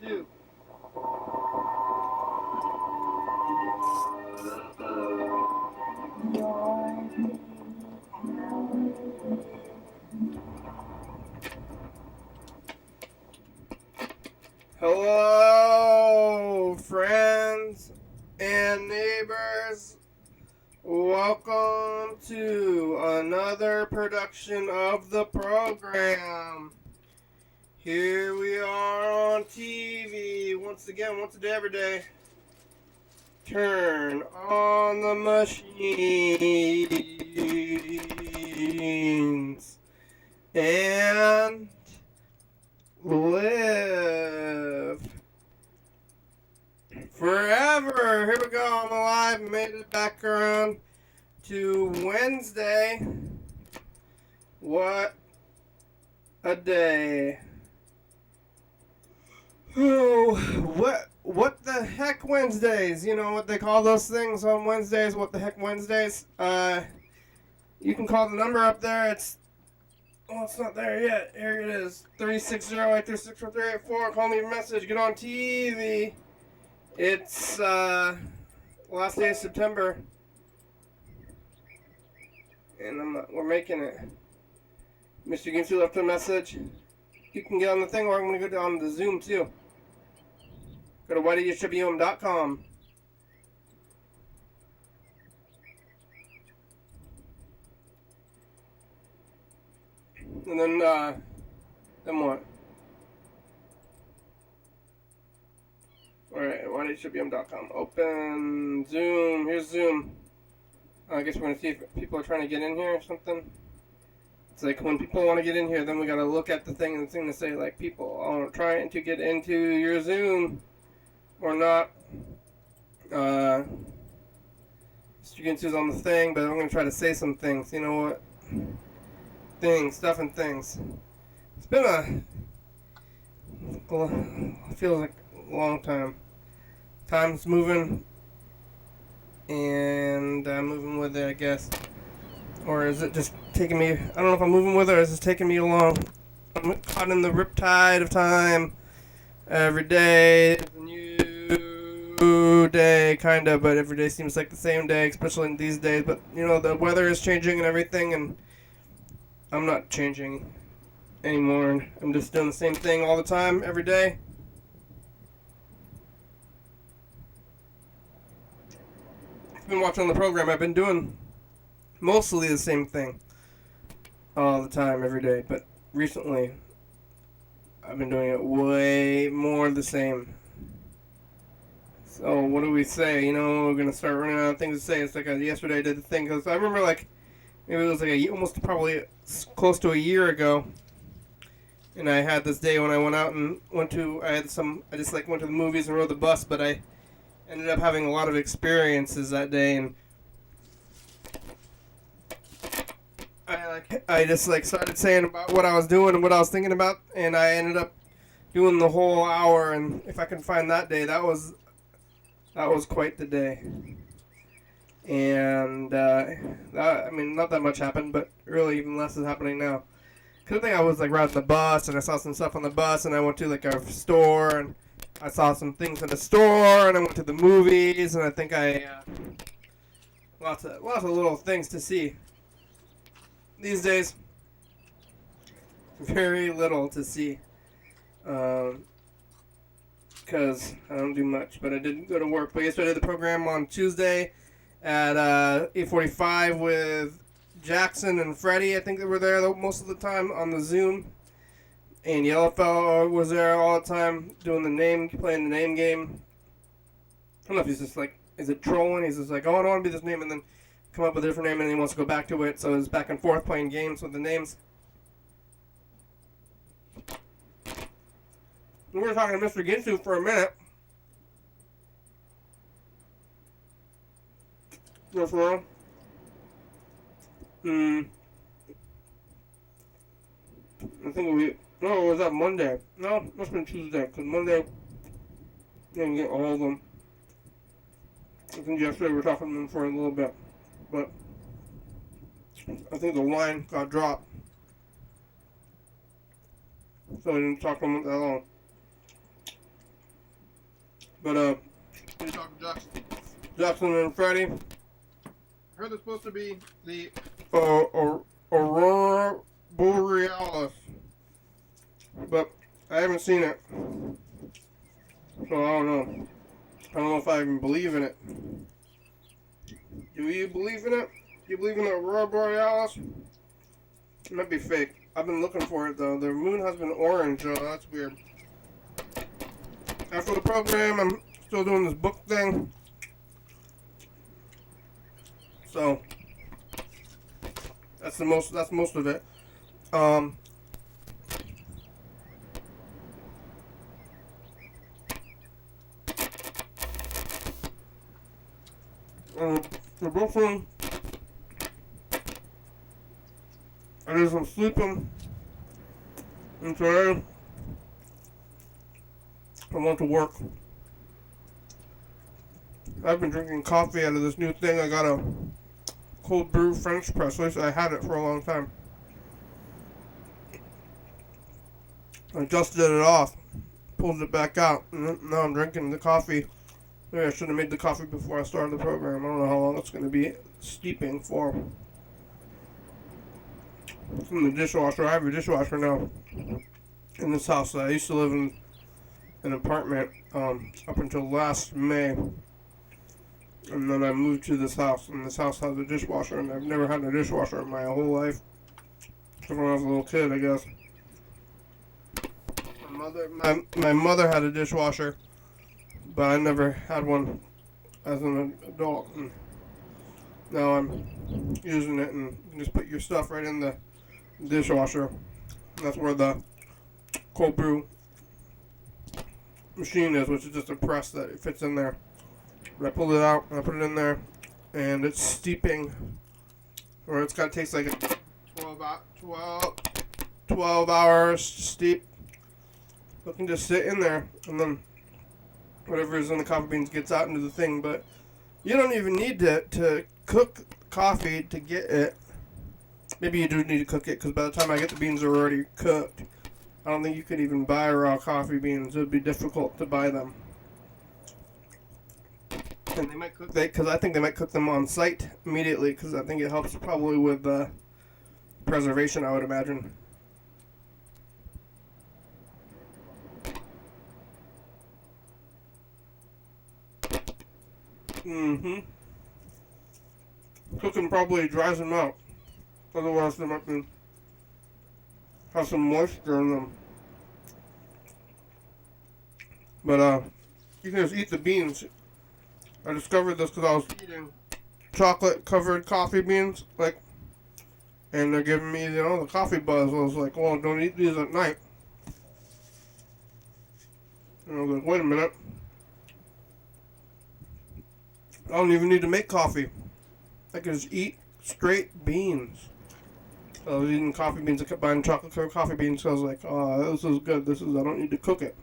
2. Hello, friends and neighbors. Welcome to another production of the program. Here we are on TV once again, once a day, every day. Turn on the machines and live forever. Here we go. I'm alive. Made it back around to Wednesday. What a day. Oh, what the heck Wednesdays? You know what they call those things on Wednesdays? What the heck Wednesdays? You can call the number up there. It's not there yet. Here it is. 360-836-4384. Call me a message. Get on TV. It's last day of September. And we're making it. Mr. Ginsu left a message. You can get on the thing, or I'm going to go on the Zoom too. Go to YDHWM.com. And then what? Alright, YDHWM.com. Open Zoom. Here's Zoom. I guess we're going to see if people are trying to get in here or something. It's like when people want to get in here, then we got to look at the thing and the thing to say, like, people are trying to get into your Zoom or not. Mr. Ginsu's on the thing, but I'm going to try to say some things. You know what? Stuff and things. It's been feels like a long time. Time's moving, and I'm moving with it, I guess. Or is it just taking me, I don't know if I'm moving with it or is it taking me along. I'm caught in the riptide of time. Every day is a new day, kind of, but every day seems like the same day, especially in these days. But, you know, the weather is changing and everything, and I'm not changing anymore. I'm just doing the same thing all the time, every day. I've been watching the program. I've been doing mostly the same thing all the time, every day. But recently, I've been doing it way more the same. So what do we say? You know, we're going to start running out of things to say. It's like yesterday I did the thing. Because I remember, like, maybe it was like almost probably close to a year ago. And I had this day when I went out and I just went to the movies and rode the bus, but I ended up having a lot of experiences that day, and I just started saying about what I was doing and what I was thinking about, and I ended up doing the whole hour, and if I can find that day, that was quite the day. And not that much happened, but really even less is happening now. Cause I think I was riding the bus, and I saw some stuff on the bus, and I went to a store, and I saw some things in the store, and I went to the movies, and I think lots of little things to see. These days, very little to see, because I don't do much, but I did go to work. But yesterday I did the program on Tuesday at 8:45 with Jackson and Freddie. I think they were there most of the time on the Zoom. And Yellowfell was there all the time playing the name game. I don't know if he's just is it trolling? He's just I want to be this name, and then come up with a different name, and then he wants to go back to it. So it's back and forth playing games with the names. We were talking to Mr. Ginsu for a minute. What's wrong? I think it was that Monday. No, it must have been Tuesday, because Monday, I didn't get all of them. I think yesterday we were talking to them for a little bit, but I think the line got dropped. So I didn't talk to them that long. But we talked to Jackson and Friday. I heard there's supposed to be the Aurora Borealis, but I haven't seen it, so I don't know. I don't know if I even believe in it. Do you believe in it? Do you believe in the Aurora Borealis? It might be fake. I've been looking for it though. The moon has been orange, so that's weird. After the program, I'm still doing this book thing. So that's most of it. The book thing, I did some sleeping, and today I went to work. I've been drinking coffee out of this new thing. I got a cold brew French press. At least I had it for a long time. I dusted it off, pulled it back out, and now I'm drinking the coffee. Maybe I should have made the coffee before I started the program. I don't know how long it's going to be steeping for. It's in the dishwasher. I have a dishwasher now in this house. I used to live in an apartment up until last May. And then I moved to this house, and this house has a dishwasher, and I've never had a dishwasher in my whole life. Except when I was a little kid, I guess. My mother had a dishwasher, but I never had one as an adult. And now I'm using it, and you can just put your stuff right in the dishwasher. That's where the cold brew machine is, which is just a press that it fits in there. But I pulled it out and I put it in there, and it's steeping, or it's got to taste like a 12 hours to steep. So it can just sit in there, and then whatever is in the coffee beans gets out into the thing. But you don't even need to cook coffee to get it. Maybe you do need to cook it, because by the time I get the beans, they're already cooked. I don't think you could even buy raw coffee beans. It would be difficult to buy them. And they might cook, because I think they might cook them on site immediately, because I think it helps probably with preservation, I would imagine. Cooking probably dries them out. Otherwise, they might have some moisture in them. But you can just eat the beans. I discovered this because I was eating chocolate-covered coffee beans, and they're giving me, the coffee buzz. I was like, well, don't eat these at night. And I was like, wait a minute. I don't even need to make coffee. I can just eat straight beans. I was eating coffee beans. I kept buying chocolate-covered coffee beans. So I was like, oh, this is good. I don't need to cook it.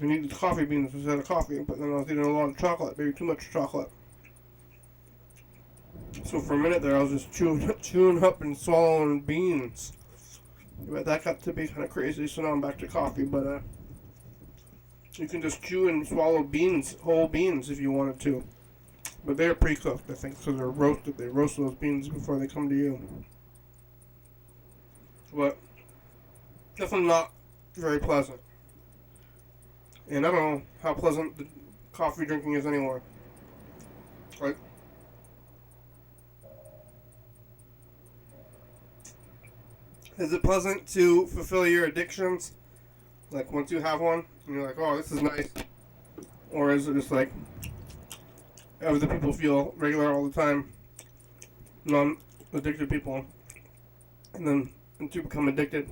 I need the coffee beans instead of coffee. But then I was eating a lot of chocolate. Maybe too much chocolate. So for a minute there, I was just chewing up and swallowing beans. But that got to be kind of crazy. So now I'm back to coffee. But you can just chew and swallow beans, whole beans, if you wanted to. But they're pre-cooked, I think, because they're roasted. They roast those beans before they come to you. But definitely not very pleasant. And I don't know how pleasant the coffee drinking is anymore. Is it pleasant to fulfill your addictions? Like, once you have one, and you're like, oh, this is nice. Or is it just like, other people feel regular all the time, non-addicted people, and then once you become addicted,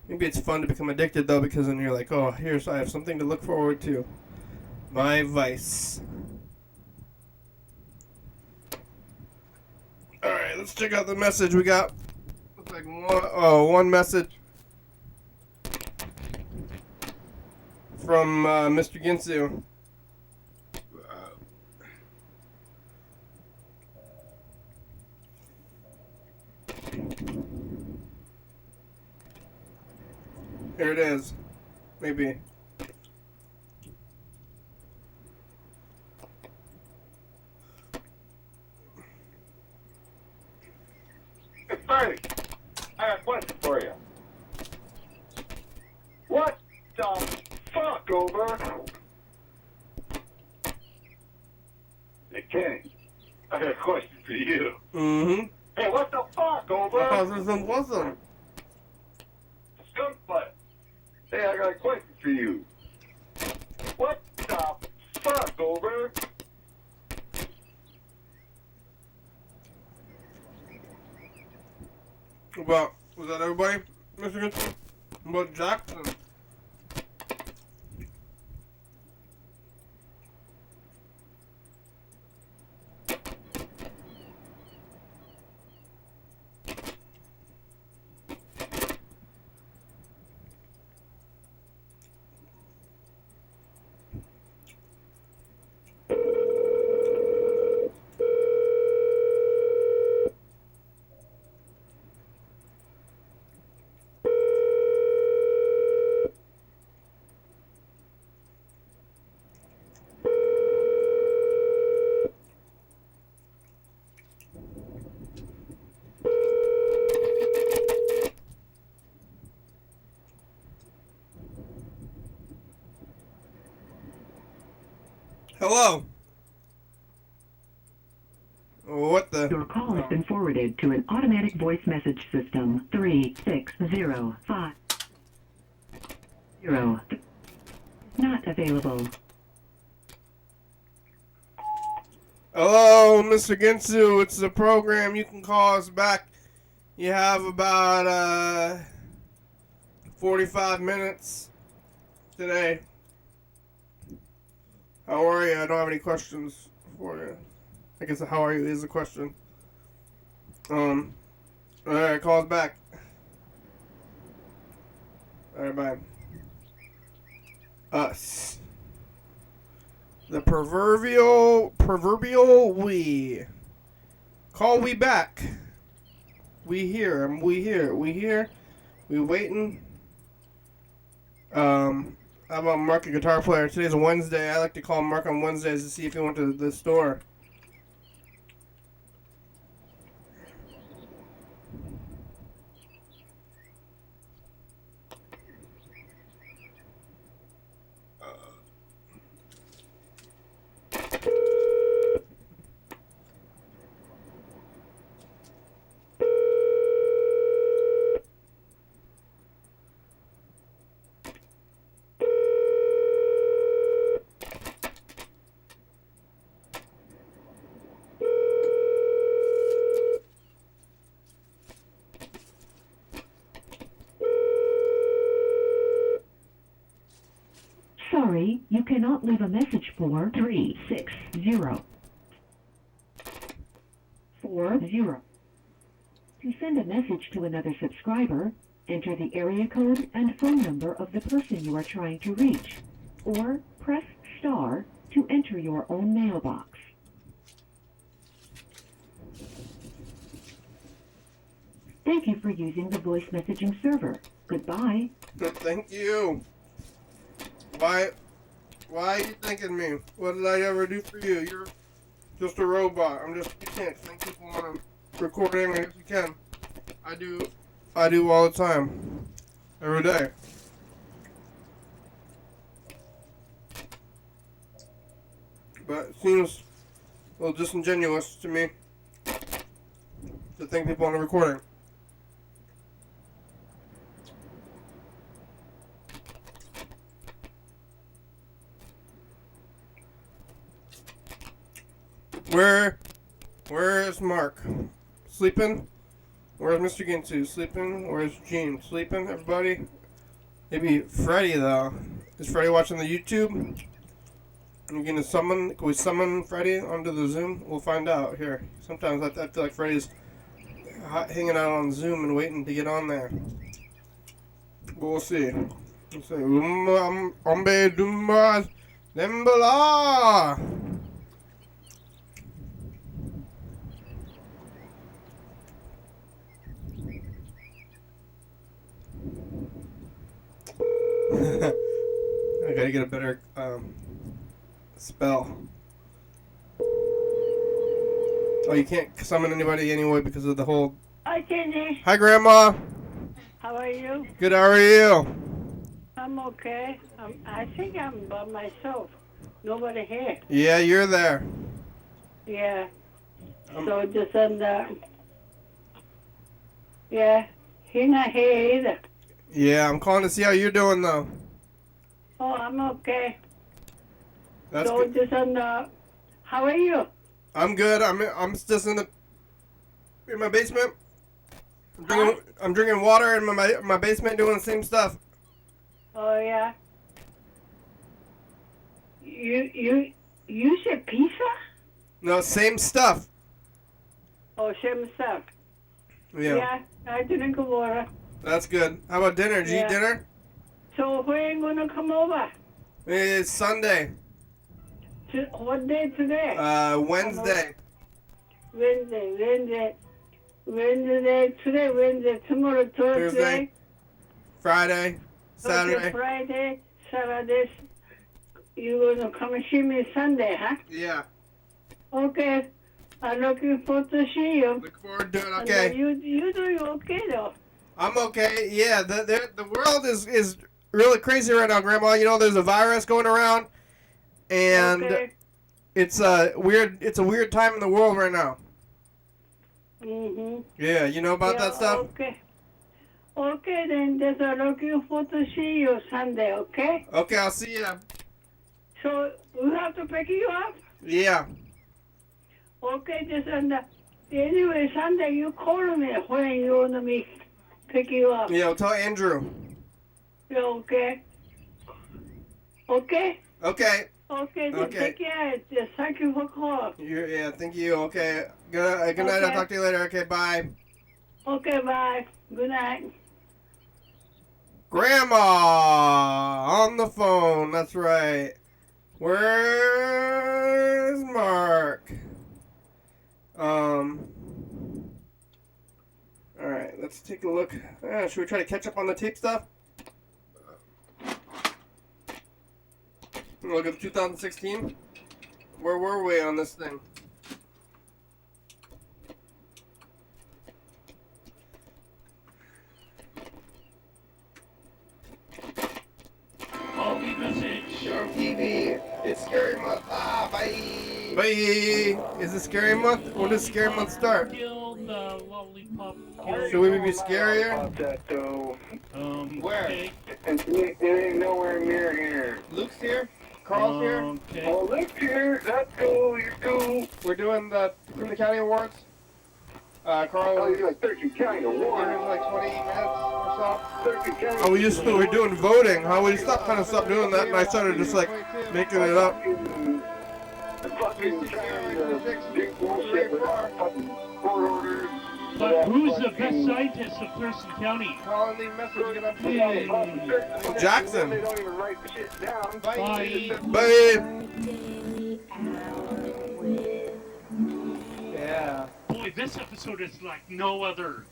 maybe it's fun to become addicted though, because then you're like, oh, I have something to look forward to, my vice. Alright, let's check out the message we got. Looks like one message from Mr. Ginsu. Here it is. Maybe. the fuck, over? Hey, Kenny, I got a question for you. Mm-hmm. Hey, what the fuck, over? Awesome. Skunk butt. Hey, I got a question for you. What the fuck, over? Well, was that everybody, Mr. Gibson? About Jackson? Hello? What the? Your call has been forwarded to an automatic voice message system. 36050. Not available. Hello, Mr. Ginsu. It's the program. You can call us back. You have about 45 minutes today. How are you? I don't have any questions for you. I guess how are you is a question. Alright, call us back. Alright, bye. Us. The proverbial we. Call we back. We here. We here. We waiting. How about Mark, a guitar player? Today's a Wednesday. I like to call Mark on Wednesdays to see if he went to the store. Sorry, you cannot leave a message for 36040. To send a message to another subscriber, enter the area code and phone number of the person you are trying to reach, or press star to enter your own mailbox. Thank you for using the voice messaging server. Goodbye. Thank you. Why are you thanking me? What did I ever do for you? You're just a robot. You can't think people want to record anything if you can. I do all the time. Every day. But it seems a little disingenuous to me to think people want a recording. Where is Mark? Sleeping? Where's Mr. Ginsu? Sleeping? Where's Gene? Sleeping, everybody? Maybe Freddy, though. Is Freddy watching the YouTube? Can we summon Freddy onto the Zoom? We'll find out here. Sometimes I feel like Freddy's hanging out on Zoom and waiting to get on there. But we'll see. Let's see. Ombe Dumbas Dembala! I gotta get a better spell. Oh, you can't summon anybody anyway because of the whole... Hi, Cindy. Hi, Grandma. How are you? Good, how are you? I'm okay. I think I'm by myself. Nobody here. Yeah, you're there. Yeah. So just yeah, he not here either. Yeah, I'm calling to see how you're doing though. Oh, I'm okay. That's So good. just how are you? I'm good. I'm just in my basement. I'm drinking water in my basement, doing the same stuff. Oh yeah. You said pizza? No, same stuff. Oh, same stuff. Yeah. Yeah, I drink water. That's good. How about dinner? Did you eat dinner? So when gonna come over? It's Sunday. What day today? Wednesday. Wednesday. Today, Wednesday. Tomorrow, Thursday. Friday. Saturday. Okay, Friday, Saturday. You gonna come and see me Sunday, huh? Yeah. Okay. I'm looking forward to see you. Look forward to it. Okay. And, you doing okay though? I'm okay. Yeah. The world is really crazy right now, Grandma. You know, there's a virus going around, and Okay. it's a weird time in the world right now. Mhm. Yeah. You know about that stuff? Okay. Okay, then just looking forward to see you Sunday. Okay. Okay. I'll see you. So we have to pick you up. Yeah. Okay, just anyway, Sunday you call me when you want me pick you up. Yeah. I'll tell Andrew. Yeah, okay. Okay? Okay. Okay, just Okay. take care. Just thank you for calling. Yeah. Thank you. Okay. Good night. I'll Okay. talk to you later. Okay. Bye. Okay, bye. Good night. Grandma on the phone. That's right. Where's Mark? Alright, let's take a look. Should we try to catch up on the tape stuff? Look at 2016. Where were we on this thing? Sharp TV. It's scary month. Bye. Bye. Is it scary month? When does scary month start? Should we be scarier? Where? It ain't nowhere near here. Luke's here. Carl's here. Okay. Oh, Luke's here. That's cool. You're cool. We're doing the Thurston County Awards. Carl. Oh, you're like Thurston County We're Award. in like 20 minutes or so. Thurston County. Oh, we're doing voting. How we stopped doing that, and I started just like making it up. The fucking trying to do bullshit with our fucking court orders. But who's the best scientist of Thurston County? Call and leave message. Get up Jackson. Jackson. They don't even write shit down. Bye. Bye. Yeah. Boy, this episode is like no other.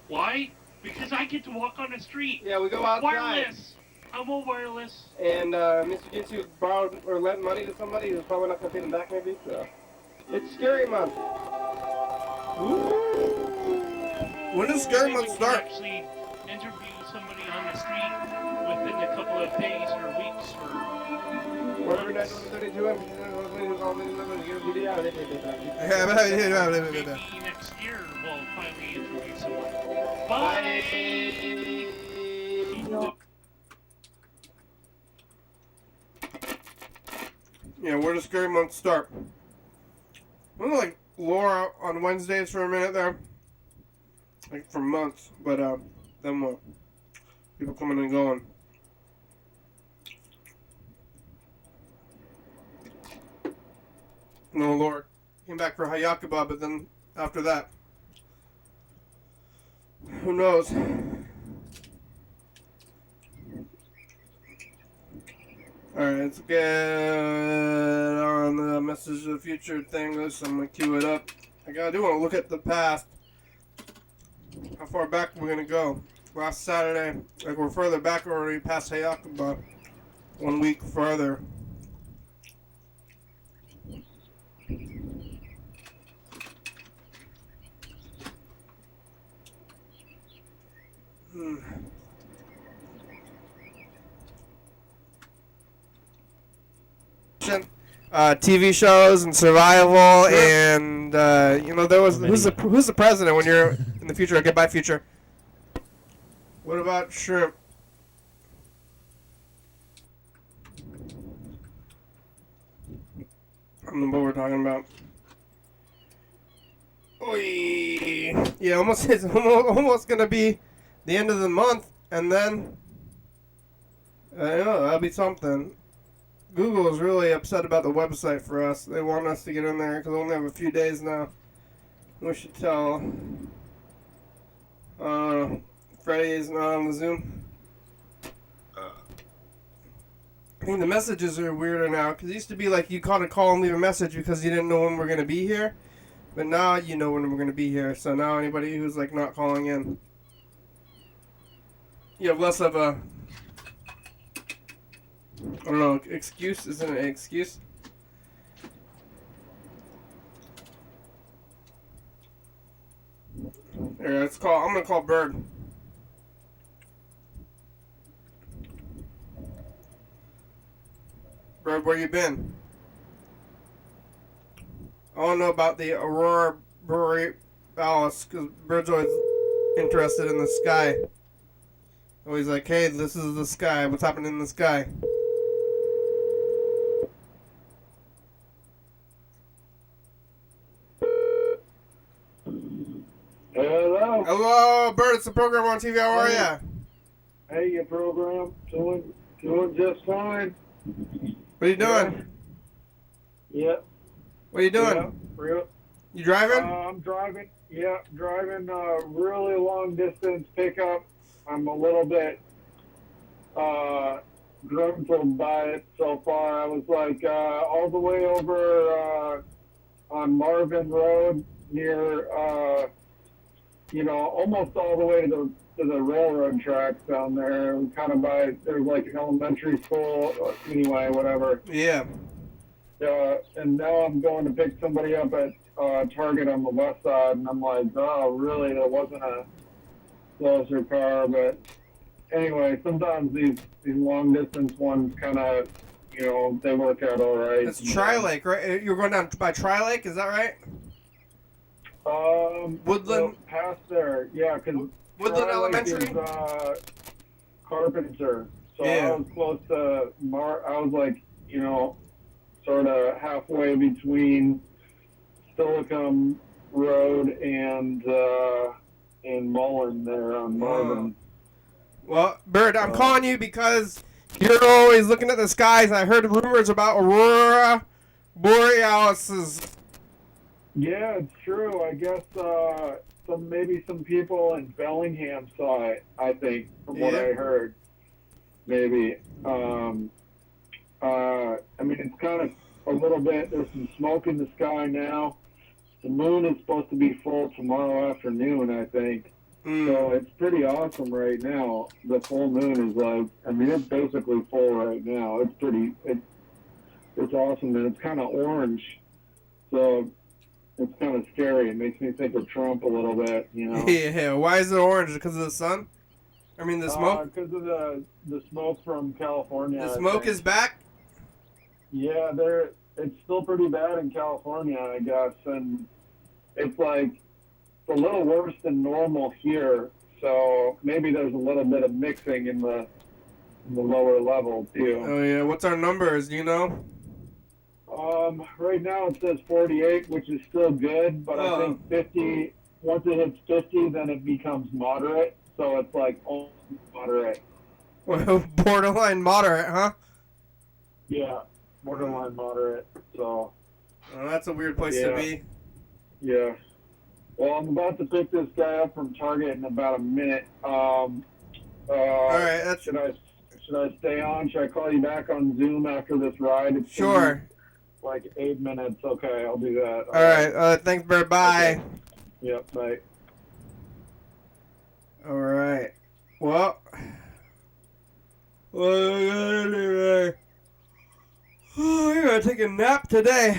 Why? Because I get to walk on the street. Yeah, we go outside. Wireless. I'm all wireless. And Mr. Jitsu borrowed or lent money to somebody who's probably not going to pay them back, maybe. So it's scary month. When does scary Maybe month we start? can actually interview somebody on the street within a couple of days or weeks or Whatever months. 32 Maybe next year we'll finally interview someone. Bye. Yeah, where does scary month start? Wasn't like Laura on Wednesdays for a minute there, like for months, but then what? People coming and going. No, Laura came back for Hayakaba, but then after that, who knows? Alright, let's get on the message of the future thing. I'm gonna cue it up. I do want to look at the past. How far back we're gonna go. Last Saturday, like we're further back already past Hayakaba. 1 week further. TV shows and survival and there was who's the president when you're in the future? Goodbye future. What about shrimp? I don't know what we're talking about. Oy. Yeah, it's almost gonna be the end of the month, and then that'll be something. Google is really upset about the website for us. They want us to get in there because we only have a few days now. We should tell. Freddie is not on the Zoom. I think the messages are weirder now because it used to be like you called a call and leave a message because you didn't know when we're going to be here. But now you know when we're going to be here. So now anybody who's like not calling in, you have less of a, I don't know, excuse. Isn't it an excuse? Here, let's call. I'm going to call Bird. Bird, where you been? I don't know about the Aurora Borealis because Bird's always interested in the sky. Always like, hey, this is the sky. What's happening in the sky? Hello. Hello, Bird. It's the program on TV. How are ya? Hey, your program doing just fine. What are you doing? Yeah. What are you doing? Yeah, You driving? I'm driving. Yeah, driving a really long distance pickup. I'm a little bit grumbled by it so far. I was like all the way over on Marvin Road near almost all the way to the railroad tracks down there, kind of by there's like an elementary school. Anyway, whatever. Yeah. And now I'm going to pick somebody up at Target on the west side, and I'm like, oh, really? There wasn't a closer car, but anyway, sometimes these long distance ones kind of, they work out all right. It's Tri-Lake, right? You're going down by Tri-Lake, is that right? Woodland. Well, past there, yeah, because Woodland Elementary. Is, Carpenter. So Yeah. I was close to I was like, sort of halfway between Stillicum Road and Mullen there on Marvin. Well, Bird, I'm calling you because you're always looking at the skies. I heard rumors about Aurora Borealis. Yeah, it's true. I guess maybe some people in Bellingham saw it, I think, from what I heard. Maybe. I mean, it's kind of a little bit, there's some smoke in the sky now. The moon is supposed to be full tomorrow afternoon, I think. So it's pretty awesome right now. The full moon is like, I mean, it's basically full right now. It's awesome, and it's kind of orange. So it's kind of scary. It makes me think of Trump a little bit, Yeah, why is it orange? Because of the sun? I mean, the smoke? Because of the smoke from California. The smoke is back? Yeah, it's still pretty bad in California, I guess, and it's like a little worse than normal here. So maybe there's a little bit of mixing in the lower level too. Oh yeah, what's our numbers? Do you know? Right now it says 48, which is still good, but I think 50. Once it hits 50, then it becomes moderate. So it's like almost moderate. Well, borderline moderate, huh? Yeah, borderline moderate. So. Oh, that's a weird place to be. Yeah. Well, I'm about to pick this guy up from Target in about a minute. All right. Should I stay on? Should I call you back on Zoom after this ride? It's Sure. Like 8 minutes. Okay, I'll do that. All right. Thanks, Bird. Bye. Okay. Yep. Bye. All right. Well, I gotta take a nap today.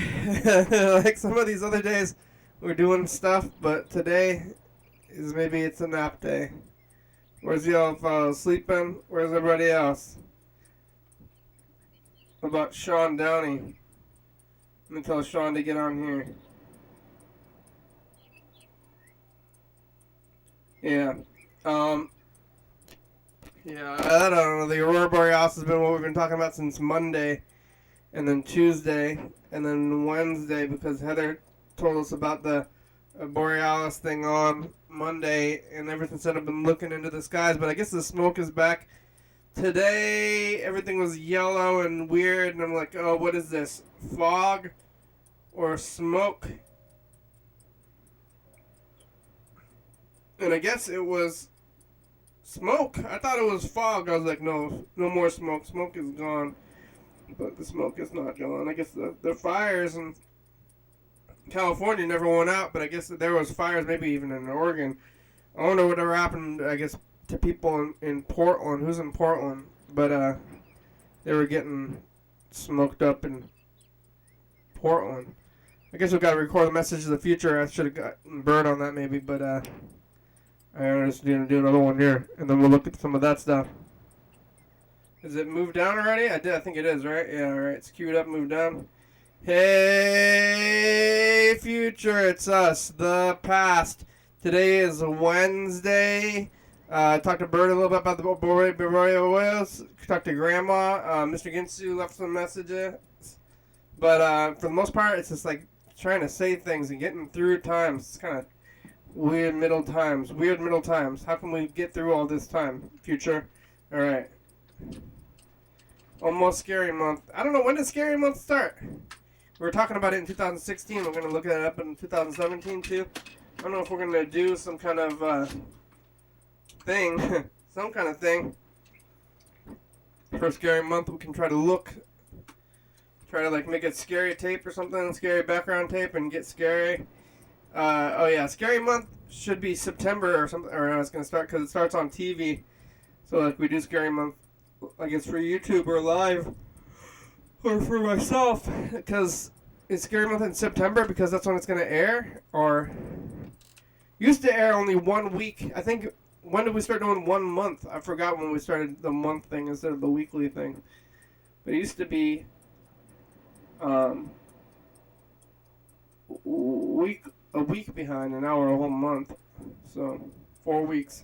Like some of these other days, we're doing stuff, but today it's a nap day. Where's y'all sleeping? Where's everybody else? What about Sean Downey? Let me tell Sean to get on here. Yeah. Yeah, I don't know. The Aurora Borealis has been what we've been talking about since Monday, and then Tuesday, and then Wednesday, because Heather told us about the Borealis thing on Monday, and ever since then I've been looking into the skies, but I guess the smoke is back. Today, everything was yellow and weird, and I'm like, oh, what is this? Fog or smoke? And I guess it was smoke. I thought it was fog. I was like, no more smoke. Smoke is gone. But the smoke is not gone. I guess the fires in California never went out, but I guess there was fires maybe even in Oregon. I wonder whatever happened, I guess, to people in Portland. Who's in Portland? But they were getting smoked up in Portland. I guess we've got to record the message of the future. I should have gotten Bird on that maybe, but I'm just going to do another one here, and then we'll look at some of that stuff. Is it moved down already? I think it is, right? Yeah, alright. It's queued up, moved down. Hey, future, it's us, the past. Today is Wednesday. Talked to Bird a little bit about the Borealis. Talked to Grandma. Mr. Ginsu left some messages. But for the most part, it's just like trying to say things and getting through times. It's kind of weird middle times. How can we get through all this time? Future. Alright. Almost Scary Month. I don't know, when does Scary Month start? We were talking about it in 2016. We're going to look it up in 2017 too. I don't know if we're going to do some kind of thing. Some kind of thing. For Scary Month, we can try to like make a scary tape or something, scary background tape, and get scary. Oh yeah, Scary Month should be September or something, or it's going to start because it starts on TV. So like we do Scary Month, like it's for YouTube or live, or for myself, because it's Scary Month in September because that's when it's going to air, or used to air only 1 week. I think, when did we start doing 1 month? I forgot when we started the month thing instead of the weekly thing. But it used to be a week behind, and now we're a whole month. So 4 weeks.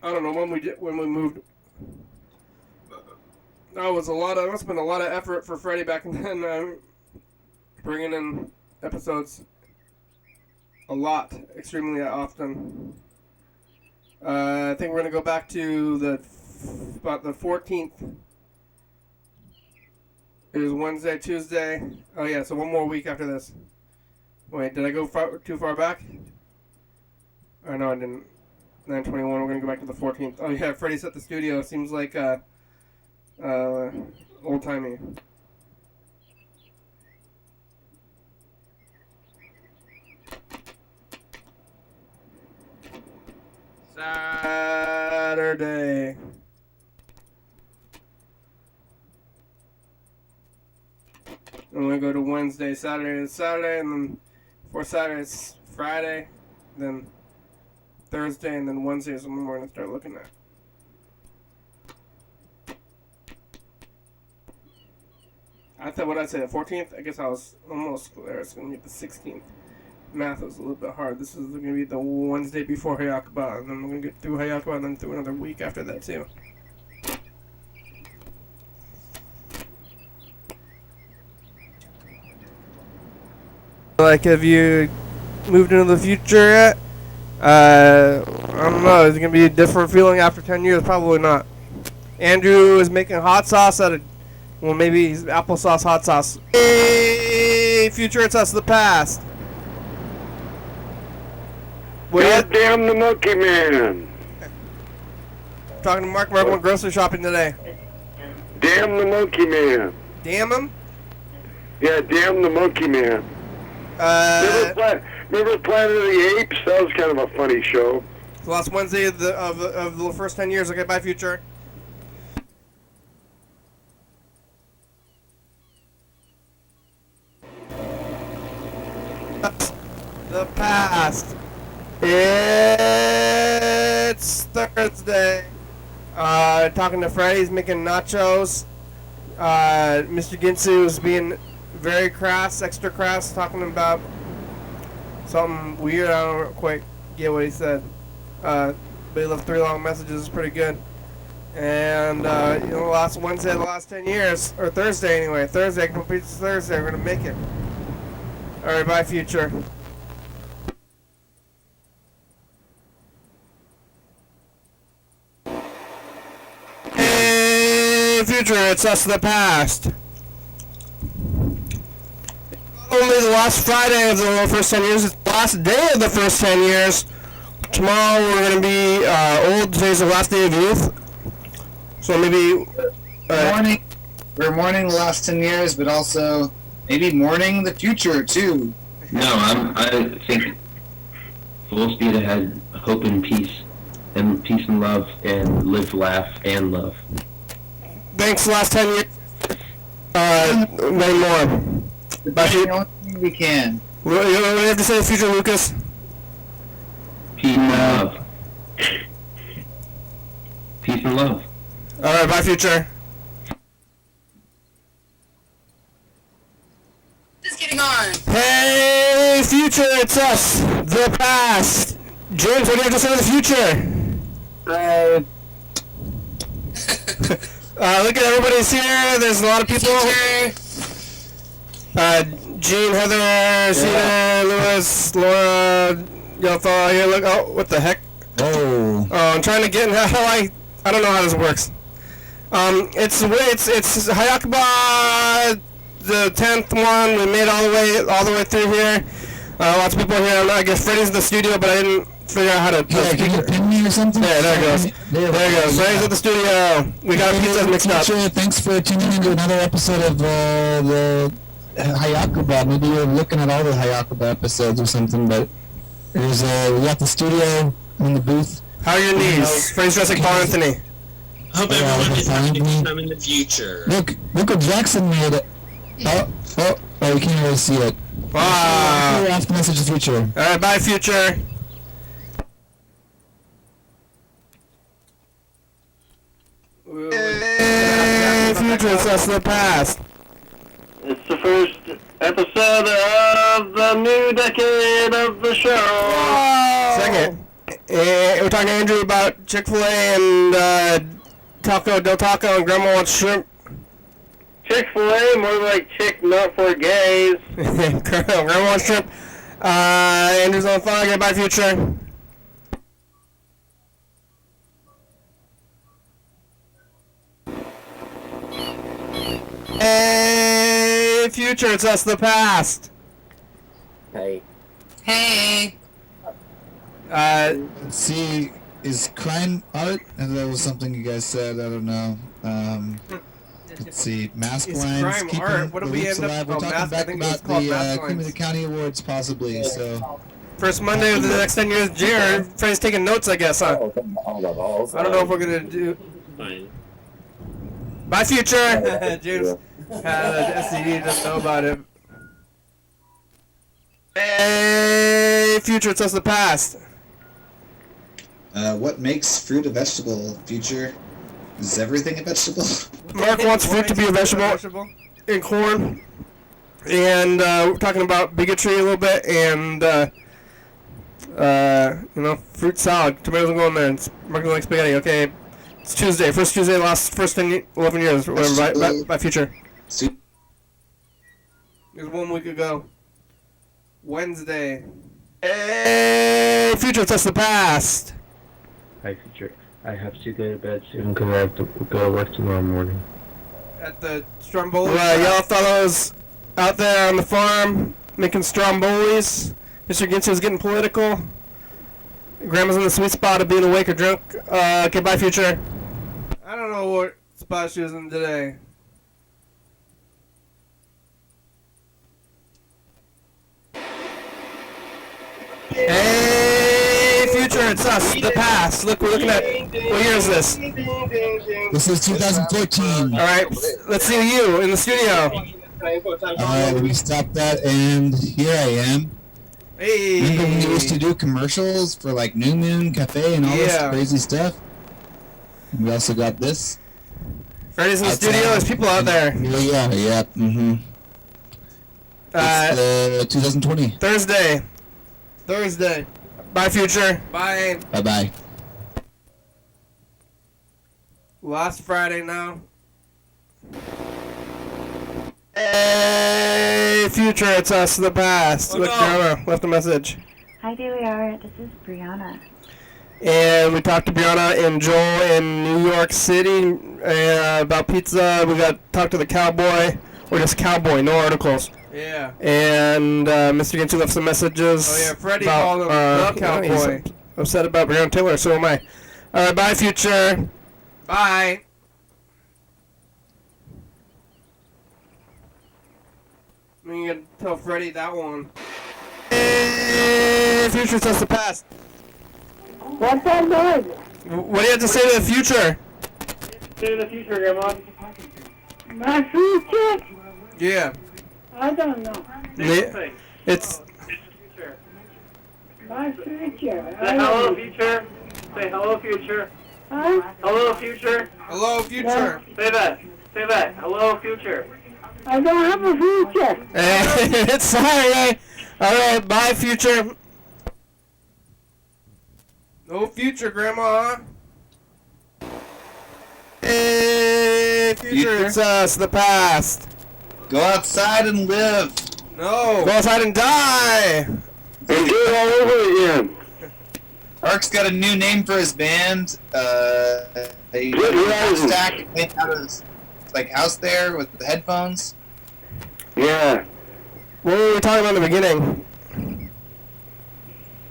I don't know when we moved. That was must have been a lot of effort for Freddie back then, bringing in episodes a lot, extremely often. I think we're gonna go back to about the 14th. It was Wednesday, Tuesday. Oh yeah, so 1 more week after this. Wait, did I go too far back? Oh no, I didn't. 9/21. We're gonna go back to the 14th. Oh yeah, Freddie's at the studio. Seems like old timey. Saturday. I'm gonna go to Wednesday, Saturday, and then before Saturday it's Friday, then Thursday, and then Wednesday is when we're gonna start looking at. I thought, what did I say, the 14th? I guess I was almost there. It's gonna be the 16th. Math was a little bit hard. This is gonna be the Wednesday before Hayakaba, and then we're gonna get through Hayakaba, and then through another week after that too. Like, have you moved into the future yet? I don't know. Is it going to be a different feeling after 10 years? Probably not. Andrew is making hot sauce out of, well, maybe applesauce hot sauce. Hey, future, it's us, the past. God damn the Monkey Man. Talking to Mark went grocery shopping today. Damn the Monkey Man. Damn him? Yeah, damn the Monkey Man. Remember Planet of the Apes? That was kind of a funny show. The last Wednesday of the first 10 years. Okay, bye, future. The past. It's Thursday. Talking to Freddie. He's making nachos. Mr. Ginsu was being very crass, extra crass, talking about something weird. I don't quite get what he said. But he left 3 long messages. It's pretty good. And, last Wednesday, the last 10 years, or Thursday anyway. Thursday, complete Thursday, we're going to make it. Alright, bye, Future. Hey, Future, it's us in the past. Only the last Friday of the first 10 years. It's the last day of the first 10 years. Tomorrow we're going to be old. Today's the last day of youth. So maybe... Morning. We're mourning the last 10 years, but also maybe mourning the future, too. No, I think full speed ahead, hope and peace and love, and live, laugh, and love. Thanks, last 10 years. Many more. That's the only thing we can. What do you have to say in the future, Lucas? Peace and love. Peace and love. Alright, bye, Future. Just getting on. Hey, Future, it's us, the past. James, what do you have to say in the future? Look at everybody's here. There's a lot of people. Gene, Heather, Cena, Lewis, Laura, y'all follow here. Look, oh, what the heck? Oh. Oh, I'm trying to get how I don't know how this works. It's Hayakuba, the 10th one. We made all the way through here. Lots of people here. I guess Freddy's in the studio, but I didn't figure out how to. Yeah, can you pin me or something? Yeah, there it goes. There it goes. Freddy's at the studio. We got our pizzas mixed up. Thanks for tuning in to another episode of the Hayakuba. Maybe you're looking at all the Hayakuba episodes or something, but there's we got the studio in the booth. How are your knees? Freddy's dressed like Paul Anthony. Hope everyone is having a good time in the future. Look what Jackson made it. Oh, you can't really see it. Wow. Last message is future. Alright, bye, Future. Hey, Future, it's us in the past. It's the first episode of the new decade of the show. Second. We're talking to Andrew about Chick-fil-A and Taco Del Taco and Grandma wants shrimp. Chick-fil-A, more like chick not for gays. Grandma wants shrimp. Andrew's on the phone. Okay, bye, Future. Hey, Future, it's us, the past. Hey. Let's see, is crime art? And that was something you guys said, I don't know. Let's see, mask Is lines, crime keeping art? What do the we loops end up- alive. We're oh, talking mask, I back think it was about called the mask Cream of the lines. County Awards, possibly, so... First Monday of the next 10 years, Jared. Freddy's taking notes, I guess, huh? I don't know if we're gonna do... Fine. Bye, Future! James SCD doesn't know about it. Hey, Future, it's us the past. What makes fruit a vegetable, future? Is everything a vegetable? Mark wants fruit to be a vegetable and corn. And we're talking about bigotry a little bit and, fruit salad. Tomatoes will go in there. And Mark doesn't like spaghetti. Okay, it's Tuesday. First Tuesday, first 11 years. Whatever, by Future. It was 1 week ago. Wednesday. Hey, Future, it's us the past. Hi, future. I have to go to bed soon because I have to go to work tomorrow morning. At the Stromboli. Y'all fellows out there on the farm making Strombolis. Mr. Ginsu getting political. Grandma's in the sweet spot of being awake or drunk. Okay, bye, Future. I don't know what spot she was in today. Hey, Future, it's us, the past. Look, we're looking at, what year is this? This is 2014. Alright, let's see you in the studio. We stopped that, and here I am. Hey. Remember when we used to do commercials for like New Moon Cafe and all this Yeah. crazy stuff? We also got this. Freddy's in the studio. There's people out there. Yeah. Mm-hmm. 2020. Thursday. Bye, future. Bye. Bye. Last Friday now. Hey, future, it's us, the past. Look, Brianna left a message. Hi, Daily Hour. This is Brianna. And we talked to Brianna and Joel in New York City about pizza. We got talked to the cowboy, or just cowboy, no articles. Yeah. And Mr. Ginsu left some messages. Oh yeah, Freddie called him the cowboy. He's upset about Brianna Taylor, so am I. All right, bye, future. Bye. I'm gonna tell Freddie that one. Hey, future tells the past. What's that noise? What do you have to say to the future? Say to the future, Grandma. My future? Yeah. I don't know. It's. My future. Say hello, future. Say hello, future. Huh? Hello, future. Hello, future. Say that. Say that. Hello, future. I don't have a future. Hey, it's Saturday. All right, bye, future. No future, Grandma. Hey, future, it's us, the past. Go outside and live. No. Go outside and die. And do it all over again. Ark's got a new name for his band. A stack out of his house there with the headphones. Yeah. What were we talking about in the beginning?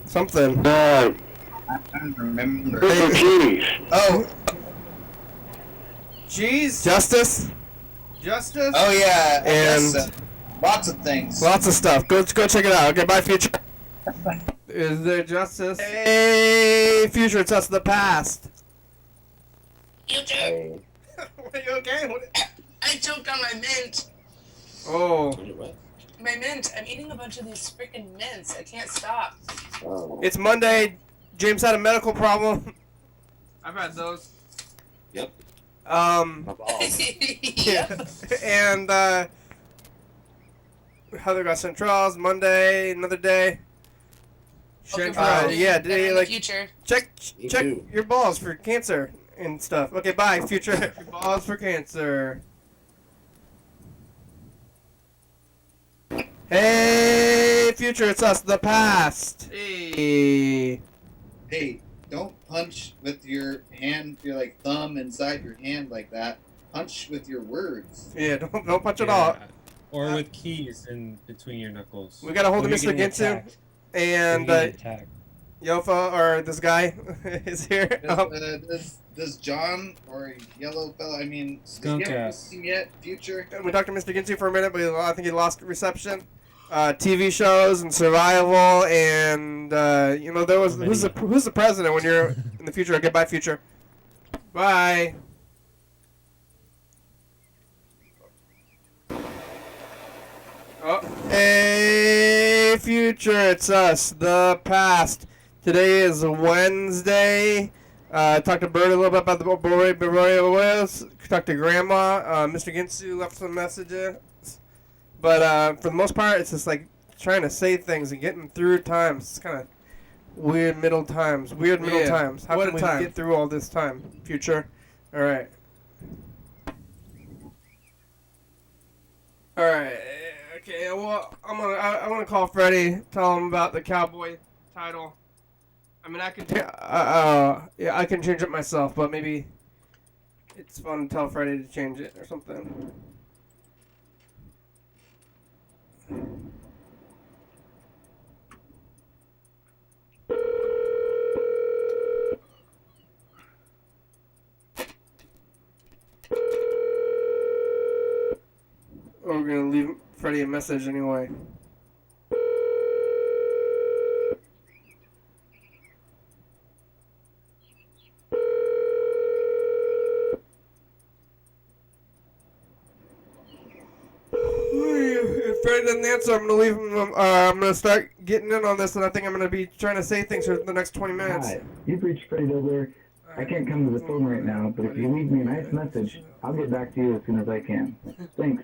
Something. I don't remember. Cheese. Oh. Cheese? Justice? Justice? Oh yeah. And lots of things. Lots of stuff. Go check it out. Okay, bye, future. Is there justice? Hey, future, it's us, the past. Future. Are you okay? I choked on my mint. Oh. My mint. I'm eating a bunch of these freaking mints. I can't stop. It's Monday. James had a medical problem. I've had those. Yep. Yeah. And Heather got centrals. Monday, another day. Okay, Yeah, today, like future. check your balls for cancer and stuff. Okay, bye, future. Your balls for cancer. Hey, future, it's us, the past. Hey. Hey, don't punch with your hand, your thumb inside your hand like that. Punch with your words. Yeah, don't punch it all. Or with keys in between your knuckles. We got a hold of Mr. Ginsu. And Yofa, or this guy, is here. Does John or Yellow Fella, Skunk ass. Yet, future? We talked to Mr. Ginsu for a minute, but I think he lost reception. TV shows and survival, and there was who's the president when you're in the future? Okay, bye, future. Bye. Oh, hey, future, it's us, the past. Today is Wednesday. Talked to Bird a little bit about the Borreos. Talked to Grandma. Mr. Ginsu left some messages. But for the most part, it's just like trying to say things and getting through times. It's kind of weird middle times. How can we get through all this time, future? All right. All right. Okay. Well, I'm gonna call Freddie. Tell him about the cowboy title. I can I can change it myself, but maybe it's fun to tell Freddie to change it or something. We're gonna leave Freddie a message anyway. If Freddie doesn't answer, I'm gonna leave him. I'm gonna start getting in on this, and I think I'm gonna be trying to say things for the next 20 minutes. Hi, you've reached Freddie Dobler. I can't come to the phone right now, but if you leave me a nice message, I'll get back to you as soon as I can. Thanks.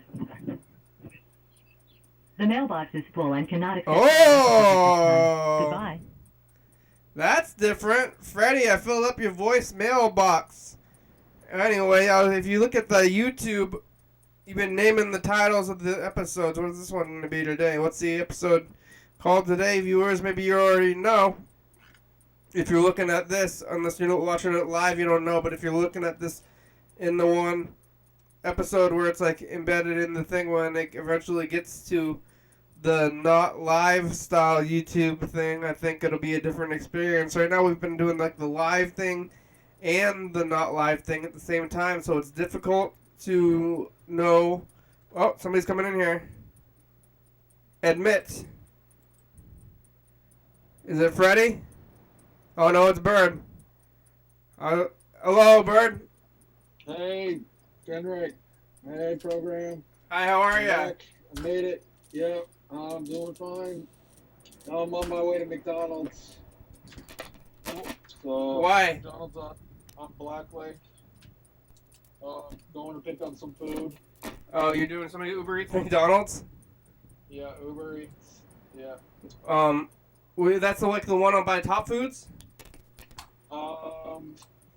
The mailbox is full and cannot accept. Oh! Goodbye. That's different. Freddie, I filled up your voicemail box. Anyway, if you look at the YouTube, you've been naming the titles of the episodes. What is this one going to be today? What's the episode called today, viewers? Maybe you already know. If you're looking at this, unless you're watching it live, you don't know. But if you're looking at this in the one episode where it's like embedded in the thing when it eventually gets to the not live style YouTube thing, I think it'll be a different experience. Right now we've been doing like the live thing and the not live thing at the same time, so it's difficult to know. Oh, somebody's coming in here. Admit. Is it Freddie? Oh no, it's Bird. Hello, Bird. Hey, Henrik. Hey, program. Hi, how are I'm you? back. I made it. Yep, I'm doing fine. Now I'm on my way to McDonald's. So, Why? McDonald's on Black Lake. Going to pick up some food. Oh, you're doing somebody Uber Eats McDonald's? Yeah, Uber Eats. Yeah. That's like the one on by Top Foods?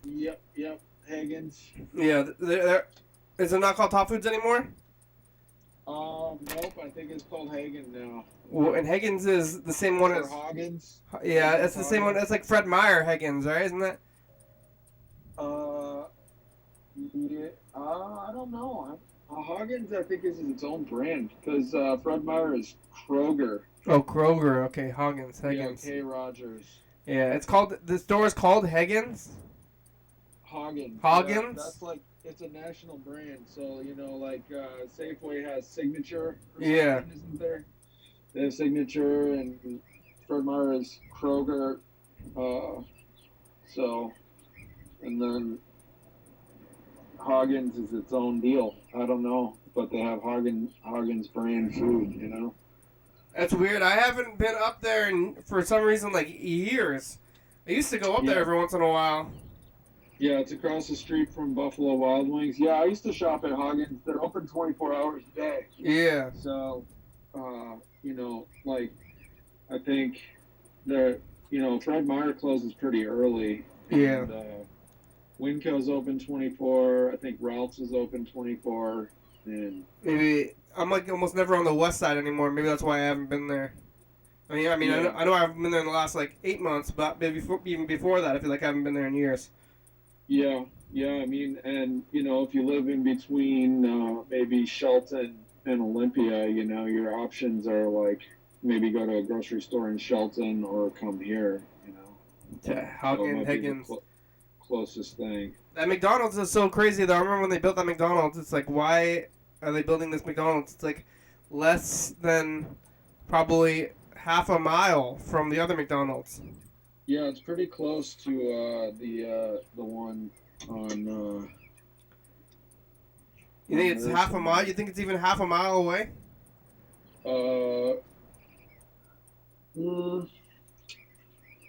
Yep. Hagen's. Yeah, is it not called Top Foods anymore? Nope. I think it's called Hagen now. Well, and Hagen's is the same one as Hagen's. Yeah, it's the same one. It's like Fred Meyer Hagen's, right? Isn't that? Yeah. I don't know. Hagen's, I think, is its own brand because Fred Meyer is Kroger. Oh, Kroger. Okay, Hagen's. Yeah, K. Rogers. Yeah, it's called. The store is called Hagen's. Hagen's. Hagen's. Yeah, that's like it's a national brand. So like Safeway has Signature. Yeah. Isn't there? They have Signature, and Fred Meyer is Kroger. And then Hagen's is its own deal. I don't know, but they have Hagen's brand food. That's weird. I haven't been up there for some reason like years. I used to go up there every once in a while. Yeah, it's across the street from Buffalo Wild Wings. Yeah, I used to shop at Hagen's. They're open 24 hours a day. Yeah. So, I think that, Fred Meyer closes pretty early. Yeah. And, Winco's open 24. I think Ralph's is open 24. And maybe I'm like almost never on the west side anymore. Maybe that's why I haven't been there. I know I haven't been there in the last like 8 months, but maybe even before that, I feel like I haven't been there in years. Yeah. I mean, and if you live in between maybe Shelton and Olympia, your options are like maybe go to a grocery store in Shelton or come here. Yeah, Hagen's. Closest thing. That McDonald's is so crazy though. I remember when they built that McDonald's, it's like, why are they building this McDonald's? It's like less than probably half a mile from the other McDonald's. Yeah, it's pretty close to the one on. You think it's half a mile? You think it's even half a mile away?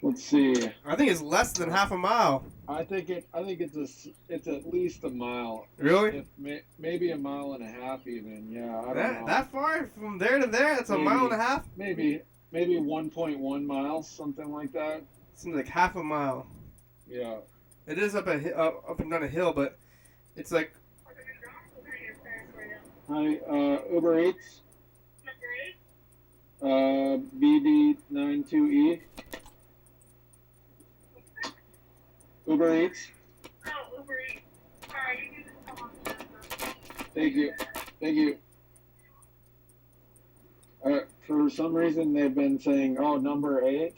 Let's see. I think it's less than half a mile. I think it's at least a mile. Really? Maybe a mile and a half even. Yeah. I don't know. That far from there to there? It's a mile and a half? Maybe 1.1 miles, something like that. Seems like half a mile. Yeah. It is up and down a hill, but it's like. Hi, Uber Eats. BD92E. Uber Eats. Oh, Uber Eats. Alright, you can just come on the Thank you. For some reason, they've been saying, number 8.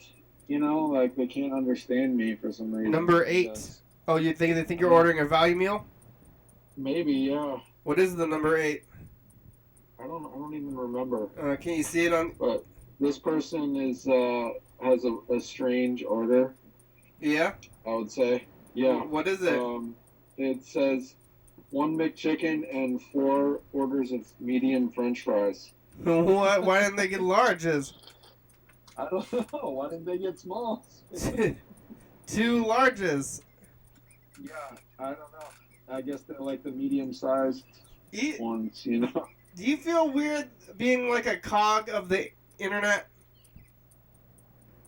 Like they can't understand me for some reason. Number 8. Oh, they think you're ordering a value meal? Maybe, yeah. What is the number 8? I don't even remember. Can you see it on? But this person has a strange order. Yeah. I would say. Yeah. What is it? It says 1 McChicken and 4 orders of medium French fries. What? Why didn't they get larges? I don't know. Why didn't they get smalls? 2 larges. Yeah, I don't know. I guess they're like the medium-sized ones, you know. Do you feel weird being like a cog of the internet?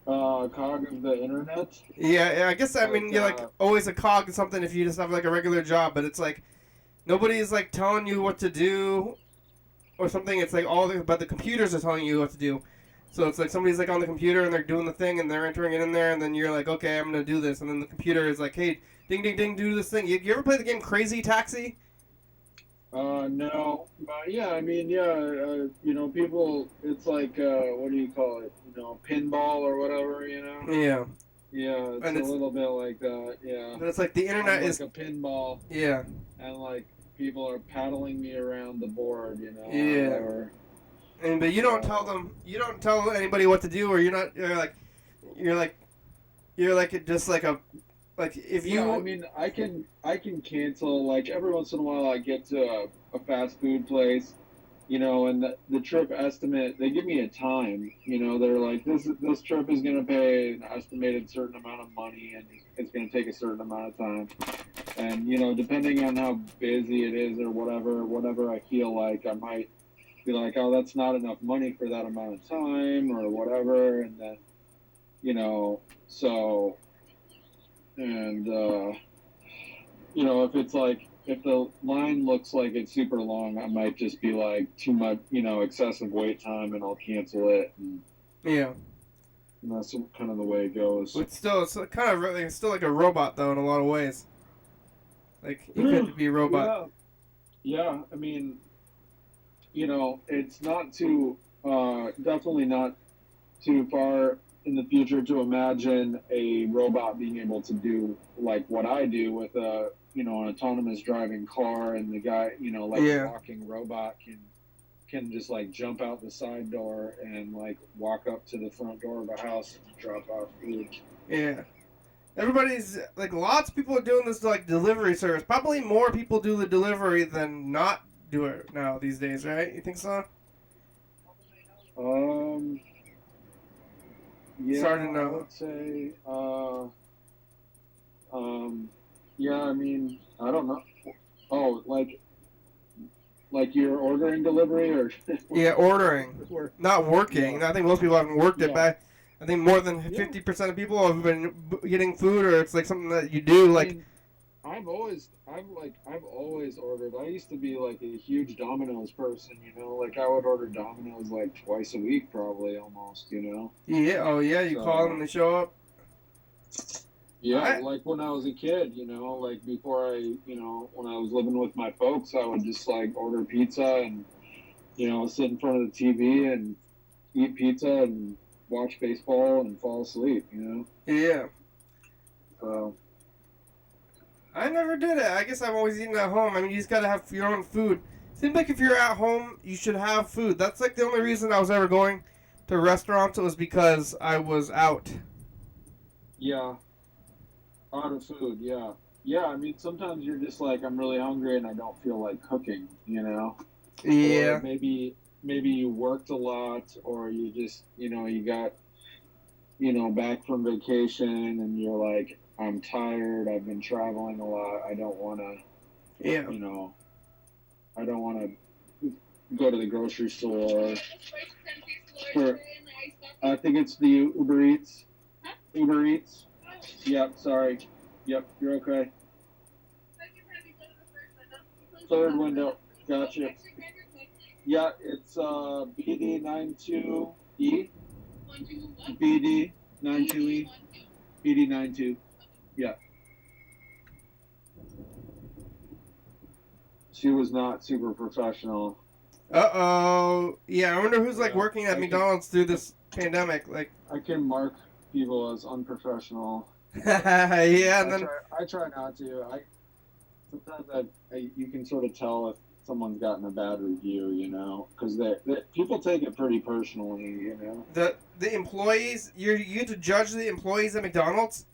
Cog of the internet. Yeah, I guess I mean you're like always a cog in something if you just have like a regular job, but it's like nobody's like telling you what to do or something. It's like but the computers are telling you what to do. So it's like somebody's like on the computer and they're doing the thing and they're entering it in there, and then you're like, okay, I'm gonna do this, and then the computer is like, hey, ding ding ding, do this thing. You ever play the game Crazy Taxi? No, but yeah, I mean, yeah, you know, people, it's like, what do you call it? You know, pinball or whatever, you know? Yeah. Yeah, it's a little bit like that, yeah. But it's like the internet like is a pinball. Yeah. And like people are paddling me around the board, you know? Yeah. Whatever. But you don't tell anybody what to do, or you're just like a. Like if you, yeah, I mean, I can cancel. Like every once in a while, I get to a fast food place, you know, and the trip estimate. They give me a time. You know, they're like, this trip is going to pay an estimated certain amount of money, and it's going to take a certain amount of time. And you know, depending on how busy it is or whatever I feel like, I might be like, oh, that's not enough money for that amount of time or whatever, and then, you know, so. And, you know, if it's like, if the line looks like it's super long, I might just be like too much, you know, excessive wait time, and I'll cancel it. And, yeah. And that's kind of the way it goes. But still, it's kind of it's still like a robot though in a lot of ways. Like you could be a robot. Yeah, I mean, you know, it's not too, definitely not too far in the future to imagine a robot being able to do like what I do with a, you know, an autonomous driving car, and the guy, you know, like a walking robot can just like jump out the side door and like walk up to the front door of a house and drop off food. Yeah. Everybody's like, lots of people are doing this like delivery service. Probably more people do the delivery than not do it now these days, right? You think so? Yeah, Starting I would say, yeah, I mean, I don't know. Oh, like you're ordering delivery or? Yeah, ordering, not working. Yeah. I think most people haven't worked it, but I think more than 50% of people have been getting food, or it's like something that you do. Like, I mean, I've always ordered. I used to be like a huge Domino's person, you know. Like I would order Domino's like twice a week, probably almost, you know. Yeah. Oh yeah. You call them and they show up. Yeah, like when I was a kid, you know, like before you know, when I was living with my folks, I would just like order pizza and, you know, sit in front of the TV and eat pizza and watch baseball and fall asleep, you know. Yeah. So. I never did it. I guess I've always eaten at home. I mean, you just gotta have your own food. Seems like if you're at home, you should have food. That's like the only reason I was ever going to restaurants was because I was out. Yeah. Out of food, yeah. Yeah, I mean, sometimes you're just like, I'm really hungry and I don't feel like cooking, you know? Yeah. Or maybe you worked a lot, or you just, you know, you got, you know, back from vacation and you're like, I'm tired, I've been traveling a lot, I don't want to, you know, I don't want to go to the grocery store. I think it's the Uber Eats. Uber Eats. Yep, sorry. Yep, you're okay. Third window. Gotcha. Yeah, it's BD92E. BD92E. BD92. Yeah. She was not super professional. Uh-oh. Yeah, I wonder who's like working at McDonald's through this pandemic. Like, I can mark people as unprofessional. Yeah, and then I try not to. Sometimes you can sort of tell if someone's gotten a bad review, you know, because people take it pretty personally, you know. The employees, you get to judge the employees at McDonald's.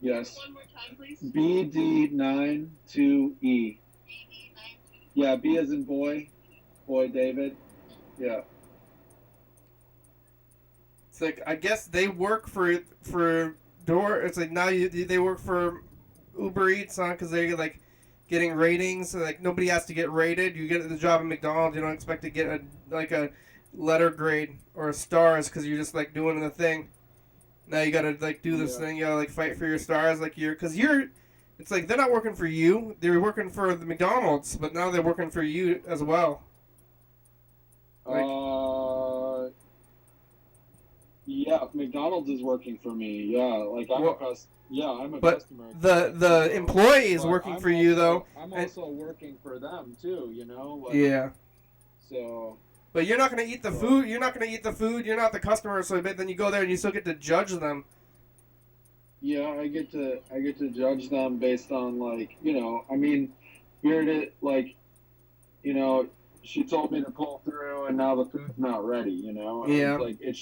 Yes. One more time, please. BD92E. Yeah, B as in boy, David. Yeah. It's like, I guess they work for door. It's like now they work for Uber Eats, huh? Because they're like getting ratings. So, like nobody has to get rated. You get the job at McDonald's. You don't expect to get a letter grade or stars because you're just like doing the thing. Now you gotta like do this thing. You gotta like fight for your stars. Like you're. It's like they're not working for you. They're working for the McDonald's, but now they're working for you as well. Yeah, McDonald's is working for me. Yeah, like I'm a customer. But the employee is working for you though. I'm also working for them too. You know. Like, Yeah. So. But you're not gonna eat the food. You're not gonna eat the food. You're not the customer. So then you go there and you still get to judge them. Yeah, I get to judge them based on like, you know, I mean, here it like, you know, she told me to pull through and now the food's not ready, you know. And Yeah. it's like it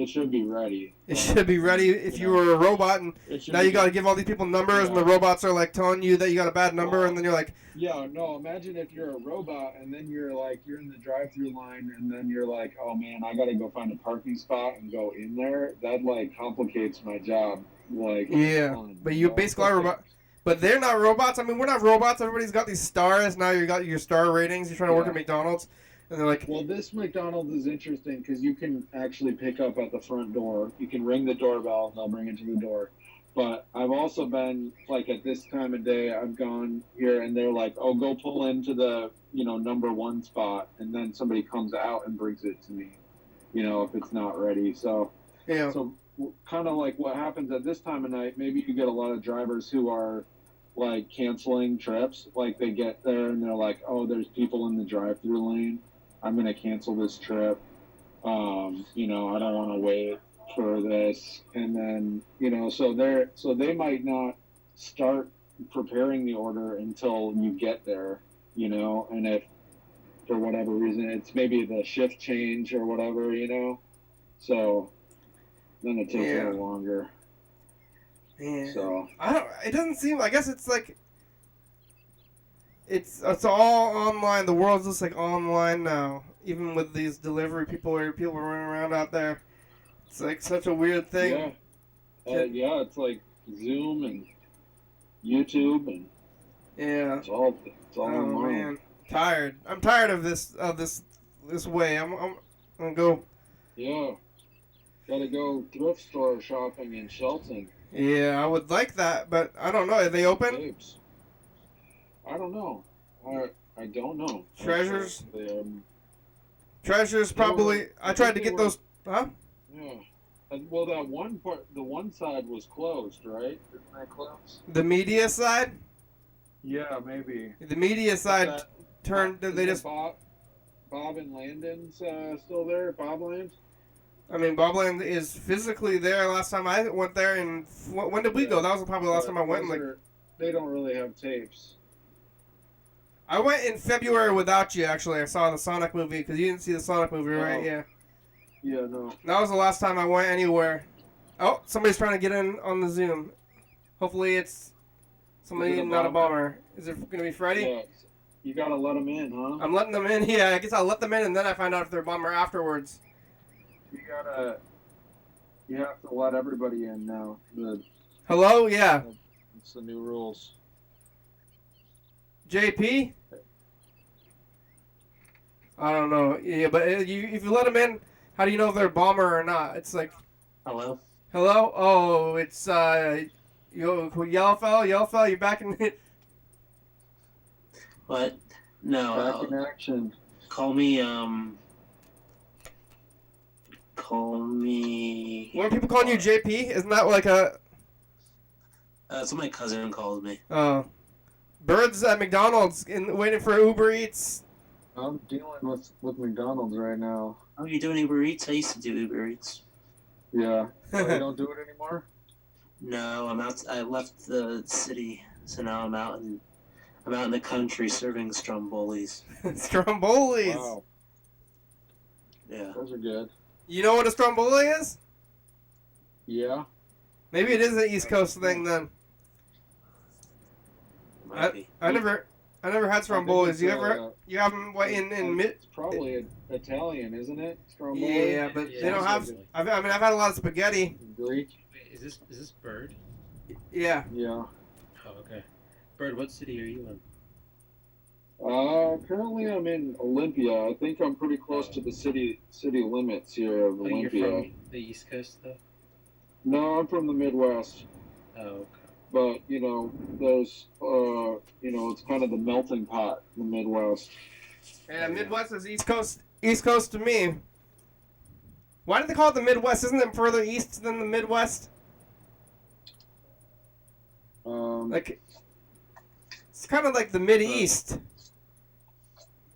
should be ready. It should be ready if you were a robot, and now you got to give all these people numbers, and the robots are like telling you that you got a bad number, and then you're like, Yeah, no, imagine if you're a robot and then you're in the drive-through line and then you're like, oh man, I got to go find a parking spot and go in there. That like complicates my job. Like, but you basically are robot. But they're not robots. I mean, we're not robots. Everybody's got these stars. Now you got your star ratings. You're trying to work at McDonald's. And they're like... Well, this McDonald's is interesting because you can actually pick up at the front door. You can ring the doorbell and they'll bring it to the door. But I've also been, like, at this time of day, I've gone here and they're like, oh, go pull into the, you know, number 1 spot. And then somebody comes out and brings it to me, you know, if it's not ready. So, so kind of like what happens at this time of night, maybe you get a lot of drivers who are, like, canceling trips. Like, they get there and they're like, oh, there's people in the drive-through lane. I'm going to cancel this trip. You know, I don't want to wait for this. And then, you know, so they might not start preparing the order until you get there, you know, and if for whatever reason it's maybe the shift change or whatever, you know, so then it takes a little longer. Yeah. So it doesn't seem. I guess it's like it's all online. The world's just like online now. Even with these delivery people running around out there, it's like such a weird thing. Yeah, it's like Zoom and YouTube and it's all online. Man, tired. I'm tired of this way. I'm gonna go. Yeah, gotta go thrift store shopping in Shelton. Yeah, I would like that, but I don't know. Are they open? I don't know. I don't know. Treasures? Treasures probably. I tried to get those. Huh? Yeah. Well, that one part, the one side was closed, right? Didn't that close? The media side? Yeah, maybe. The media side turned. They just. Bob and Landon's still there? Bobland? I mean, Bobland is physically there. Last time I went there, and when did we go? That was probably the last time I went. They don't really have tapes. I went in February without you. Actually, I saw the Sonic movie because you didn't see the Sonic movie, right? Yeah. Yeah, no. That was the last time I went anywhere. Oh, somebody's trying to get in on the Zoom. Hopefully, it's somebody, not a bomber. Is it gonna be Freddy? Yeah. You gotta let them in, huh? I'm letting them in. Yeah, I guess I'll let them in, and then I find out if they're a bomber afterwards. You have to let everybody in now. Hello? Yeah. It's the new rules. JP? I don't know. Yeah, but if you let them in, how do you know if they're a bomber or not? It's like... Hello? Hello? Oh, it's, Yellow Fella, you back in... What? No. Back in action. Call me... What are people calling you, JP? Isn't that like a... That's what my cousin calls me. Oh. Birds at McDonald's waiting for Uber Eats. I'm dealing with McDonald's right now. Oh, you doing Uber Eats? I used to do Uber Eats. Yeah. Oh, you don't do it anymore? No, I'm out. I left the city, so now I'm out in the country serving Strombolis. Strombolis? Wow. Yeah. Those are good. You know what a Stromboli is? Yeah. Maybe it is an East Coast thing then. I never had Strombolis. You have them in mid? It's probably Italian, isn't it? Stromboli? Yeah, but they don't have. I've had a lot of spaghetti. Greek. Wait, is this Bird? Yeah. Yeah. Oh, okay. Bird, what city are you in? Currently I'm in Olympia. I think I'm pretty close to the city limits here of Oh, you're Olympia. from the East Coast, though? No, I'm from the Midwest. Oh, okay. But, there's, it's kind of the melting pot in the Midwest. Yeah, Midwest is East Coast to me. Why do they call it the Midwest? Isn't it further east than the Midwest? It's kind of like the Mid-East.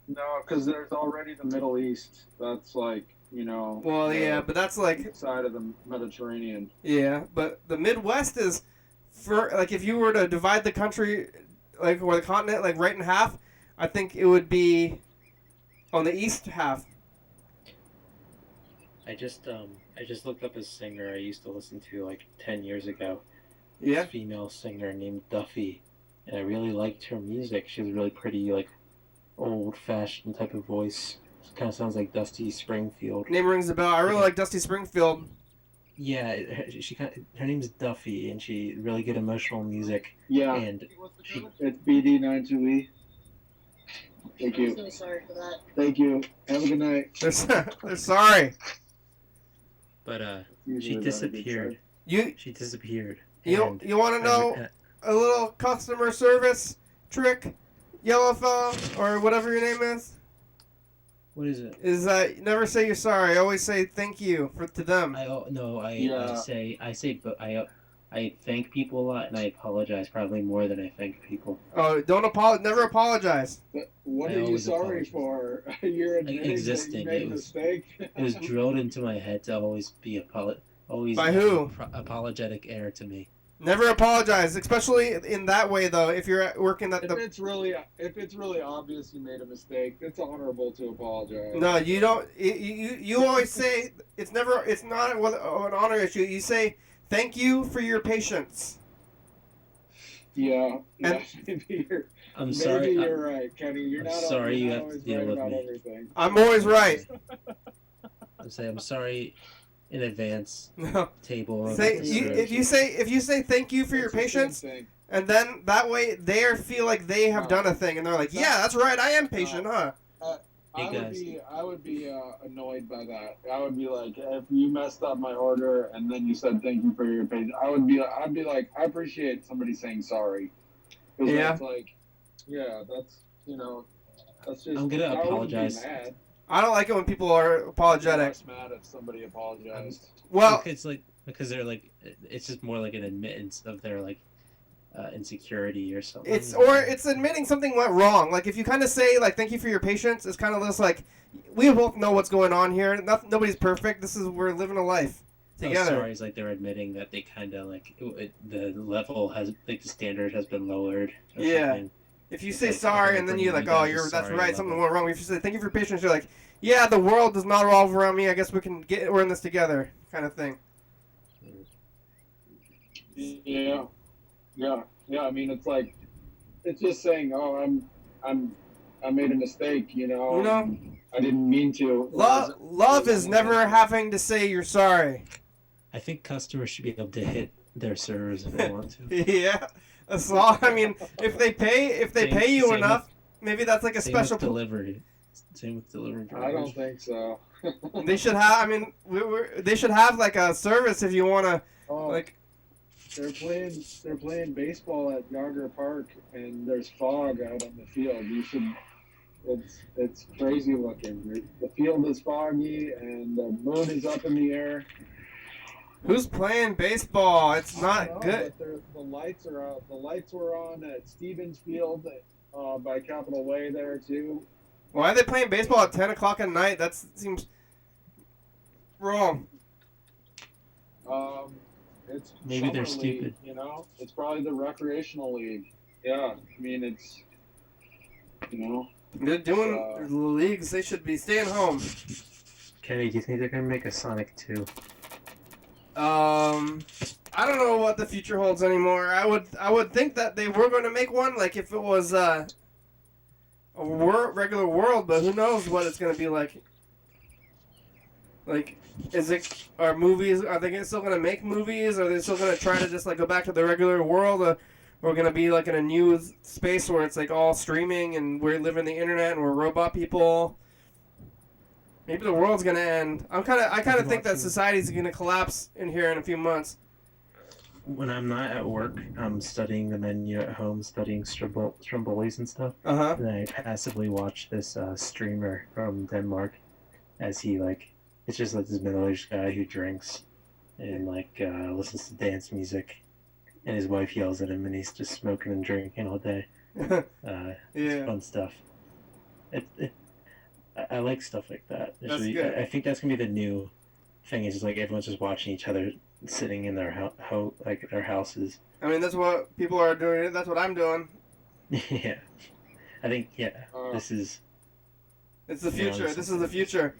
No, because there's already the Middle East. That's like, Well, yeah, but that's like side of the Mediterranean. Yeah, but the Midwest is, if you were to divide the country, or the continent, right in half, I think it would be on the east half. I just looked up a singer I used to listen to 10 years ago. Yeah. This female singer named Duffy, and I really liked her music. She was really pretty, old-fashioned type of voice. Kind of sounds like Dusty Springfield. Name rings a bell. I really like Dusty Springfield. Yeah, her name's Duffy, and she really good emotional music. Yeah. And it's BD92E. Thank you. I'm so sorry for that. Thank you. Have a good night. They're sorry. But Usually she not a good disappeared. She disappeared. You And want to know a little customer service trick, yellow fella, or whatever your name is? What is it? Is never say you're sorry. Always say thank you to them. I thank people a lot, and I apologize probably more than I thank people. Oh, never apologize. What are you sorry for? You're admitting that you made a mistake? It was drilled into my head to always be always By who? Apologetic air to me. Never apologize, especially in that way though. If you're working at if it's really obvious you made a mistake, it's honorable to apologize. No, you don't. You always say it's never. It's not an honor issue. You say thank you for your patience. Yeah. I'm sorry. Maybe you're right, Kenny. You're not sorry you have always to deal right with about me. everything. I'm always right. I'm sorry in advance. No. Table. If you say thank you for your patience, and then that way they feel like they have done a thing, and they're like, yeah, that's right, I am patient, huh? I would be annoyed by that. I would be like, if you messed up my order and then you said thank you for your patience, I'd be like, I appreciate somebody saying sorry. Yeah. That's like, yeah, that's just. I'm gonna apologize. I wouldn't be mad. I don't like it when people are apologetic. I'm less mad if somebody apologized. Well, because they're it's just more like an admittance of their insecurity or something. It's admitting something went wrong. Like if you kind of say thank you for your patience, it's kind of just like we both know what's going on here. Nobody's perfect. We're living a life together. Sorry, it's like they're admitting that they kind of the level has the standard has been lowered. Yeah. Something. If you say sorry and then you're like, oh, that's right, something went wrong. If you say thank you for your patience, you're like, yeah, the world does not revolve around me. I guess we're in this together, kind of thing. Yeah. I mean, it's just saying, oh, I made a mistake, I didn't mean to. Love is never having to say you're sorry. I think customers should be able to hit their servers if they want to. Yeah, that's all. I mean, if they pay you enough, maywith, maybe that's like a special delivery. Same with delivery drivers. I don't think so. They should have. I mean, they should have a service if you want to. They're playing baseball at Yager Park, and there's fog out on the field. It's crazy looking. The field is foggy, and the moon is up in the air. Who's playing baseball? It's not good. But the lights are out. The lights were on at Stevens Field by Capitol Way there too. Why are they playing baseball at 10 o'clock at night? That seems wrong. It's maybe they're summer stupid. League, it's probably the recreational league. Yeah, I mean it's. They're doing the leagues. They should be staying home. Kenny, do you think they're gonna make a Sonic 2? I don't know what the future holds anymore. I would think that they were going to make one, if it was a regular world, but who knows what it's going to be like. Are they still going to make movies? Or are they still going to try to just go back to the regular world? we're gonna be like in a new space where it's like all streaming and we're living the internet and we're robot people. Maybe the world's gonna end. I kind of think that society's gonna collapse in here in a few months. When I'm not at work, I'm studying the menu at home, studying Strombolis and stuff. Uh-huh. And I passively watch this streamer from Denmark as he, like, it's just like this middle-aged guy who drinks and, like, listens to dance music. And his wife yells at him and he's just smoking and drinking all day. It's fun stuff. I like stuff like that. That's good. I think that's going to be the new thing. Is just like everyone's just watching each other sitting in their their houses. I mean, that's what people are doing. That's what I'm doing. Yeah, I think this is. It's the future. This is the future.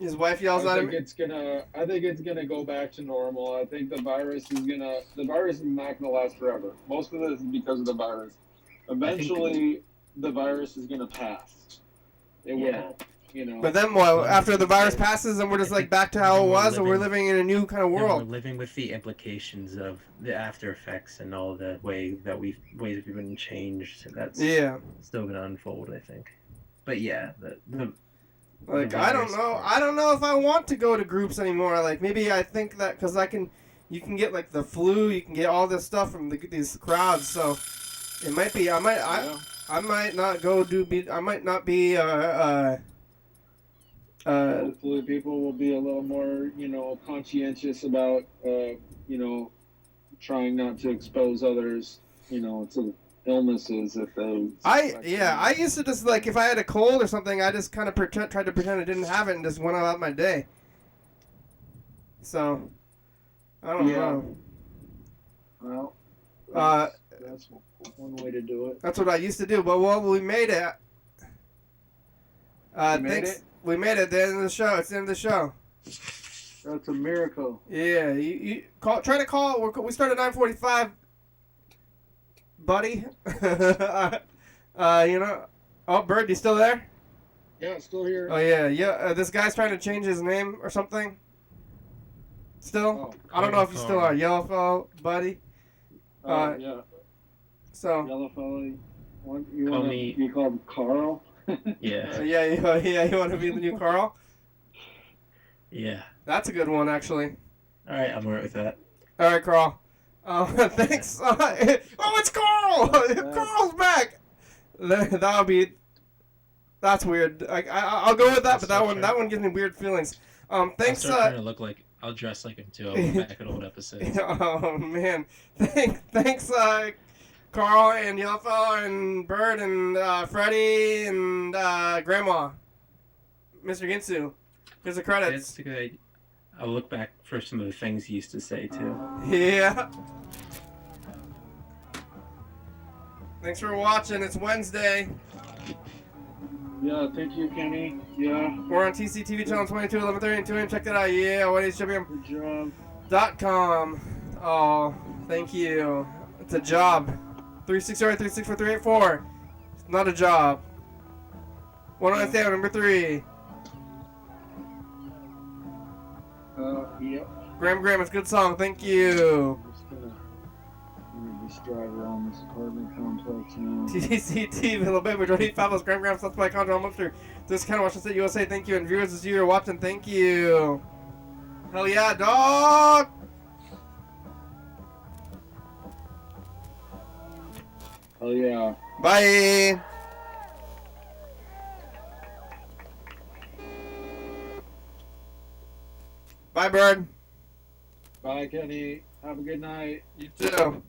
His wife yells at him. I think it's gonna go back to normal. I think the virus is not gonna last forever. Most of this is because of the virus. Eventually, the virus is gonna pass. It will. You know. But then what? After the virus passes, and we're just like back to how it was, and we're living in a new kind of world. We're living with the implications of the after effects and all the ways we've been changed. That's still gonna unfold, I think. But yeah, like I don't know if I want to go to groups anymore. Like maybe I think that because you can get like the flu, you can get all this stuff from these crowds. So it might be I might not be hopefully people will be a little more, conscientious about, trying not to expose others, to illnesses if they. I used to just like if I had a cold or something, I just kind of tried to pretend I didn't have it and just went about my day. So, I don't know. Well, that's one way to do it. That's what I used to do, but we made it. We made it at the end of the show. It's the end of the show. That's a miracle. Yeah, you try to call. We started at 9:45, buddy. Oh, Bird, you still there? Yeah, still here. Oh yeah. This guy's trying to change his name or something. Still, I don't know if you still are Yellowfell, buddy. Yeah. So. Yellowfell, you want to be called Carl? Yeah. You want to be the new Carl? Yeah. That's a good one, actually. All right, I'm alright with that. All right, Carl. Thanks. It's Carl! Carl's back! That's weird. I'll go with that, but that one gives me weird feelings. Thanks. I'll start trying to look like, I'll dress like him too. I'll look back at old episodes. Oh, man. Thanks, Carl and Yellowfell and Bird and Freddie and Grandma. Mr. Ginsu. Here's the credits. That's a good idea. I'll look back for some of the things he used to say too. Yeah. Thanks for watching. It's Wednesday. Yeah, thank you, Kenny. Yeah. We're on TCTV channel 22, 11:30 and 2 a.m. Check that out. Yeah, YDHWM.com. Good job. Oh, thank you. It's a job. 360-364-384. It's not a job. One on the number 3. Yep. Graham, it's a good song. Thank you. Just drive around this apartment complex now. TCTV, little baby, Jordy Fabulous, Graham, South by Contra, Monster. This kind of Washington State, USA. Thank you, and viewers as you are watching, thank you. Hell yeah, dog. Oh yeah. Bye. Bye, Bird. Bye, Kenny. Have a good night. You too.